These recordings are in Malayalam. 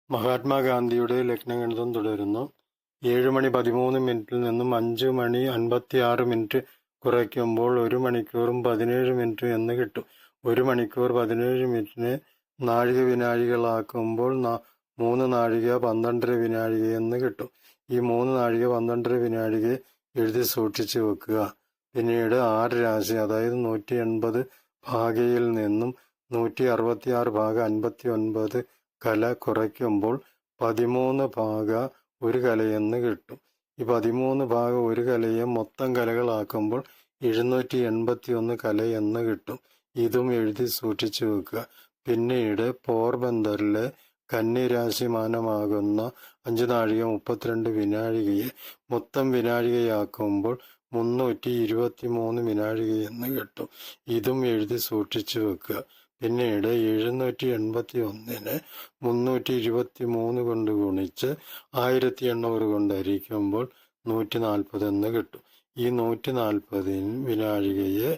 മഹാത്മാഗാന്ധിയുടെ ലഗ്നഗണിതം തുടരുന്നു. 7 മണി 13 മിനിറ്റിൽ നിന്നും 5 മണി 56 മിനിറ്റ് കുറയ്ക്കുമ്പോൾ 1 മണിക്കൂറും 17 മിനിറ്റ് എന്ന് കിട്ടും. 1 മണിക്കൂർ 17 മിനിറ്റിനെ നാഴിക വിനാഴികളാക്കുമ്പോൾ 3 നാഴിക 12 വിനാഴിക എന്ന് കിട്ടും. ഈ 3 നാഴിക 12 വിനാഴിക എഴുതി സൂക്ഷിച്ചു വെക്കുക. പിന്നീട് 6 രാശി, അതായത് 180 ഭാഗയിൽ നിന്നും 166 ഭാഗ 59 കല കുറയ്ക്കുമ്പോൾ 13 ഭാഗ 1 കലയെന്ന് കിട്ടും. ഈ 13 ഭാഗ 1 കലയെ മൊത്തം കലകളാക്കുമ്പോൾ 781 കലയെന്ന് കിട്ടും. ഇതും എഴുതി സൂക്ഷിച്ചു വെക്കുക. പിന്നീട് പോർബന്തറിലെ കന്നിരാശിമാനമാകുന്ന 5 നാഴിക 32 വിനാഴികയെ മൊത്തം വിനാഴികയാക്കുമ്പോൾ 323 വിനാഴികയെന്ന് കിട്ടും. ഇതും എഴുതി സൂക്ഷിച്ചു വെക്കുക. പിന്നീട് 781-നെ 323 കൊണ്ട് ഗുണിച്ച് 1800 കൊണ്ട് ഹരിക്കുമ്പോൾ 140 എന്ന് കിട്ടും. ഈ 140 വിനാഴികയെ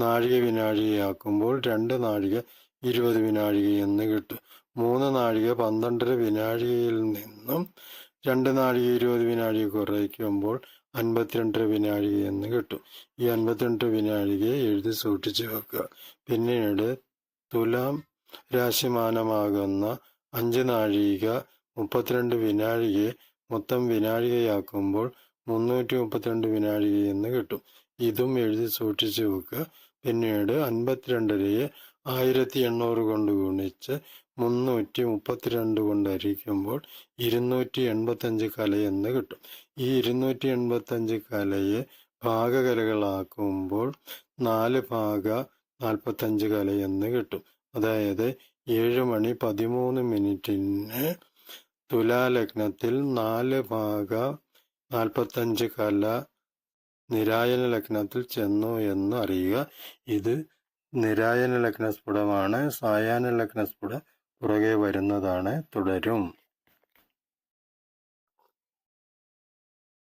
നാഴിക വിനാഴികയാക്കുമ്പോൾ 2 നാഴിക 20 വിനാഴിക എന്ന് കിട്ടും. 3 നാഴിക 12 വിനാഴികയിൽ നിന്നും 2 നാഴിക 20 വിനാഴിക കുറയ്ക്കുമ്പോൾ 52 വിനാഴിക എന്ന് കിട്ടും. ഈ 52 വിനാഴികയെ എഴുതി സൂക്ഷിച്ചു വെക്കുക. പിന്നീട് തുലാം രാശിമാനമാകുന്ന 5 നാഴിക 32 വിനാഴികയെ മൊത്തം വിനാഴികയാക്കുമ്പോൾ 332 വിനാഴിക എന്ന് കിട്ടും. ഇതും എഴുതി സൂക്ഷിച്ചു വെക്കുക. പിന്നീട് 52-യെ 1800 കൊണ്ട് ഗുണിച്ച് 332 കൊണ്ട് ഹരിക്കുമ്പോൾ 285 കലയെന്ന് കിട്ടും. ഈ 285 കലയെ ഭാഗകലകളാക്കുമ്പോൾ 4 ഭാഗ 45 കലയെന്ന് കിട്ടും. അതായത് 7 മണി 13 മിനിറ്റിന് തുലാലഗ്നത്തിൽ 4 ഭാഗ 45 കല നിരായന ലഗ്നത്തിൽ ചെന്നു എന്ന് അറിയുക. ഇത് നിരായന ലഗ്നസ്ഫുടമാണ്. സായാഹ്ന ലഗ്നസ്ഫുടം പുറകെ വരുന്നതാണ്. തുടരും.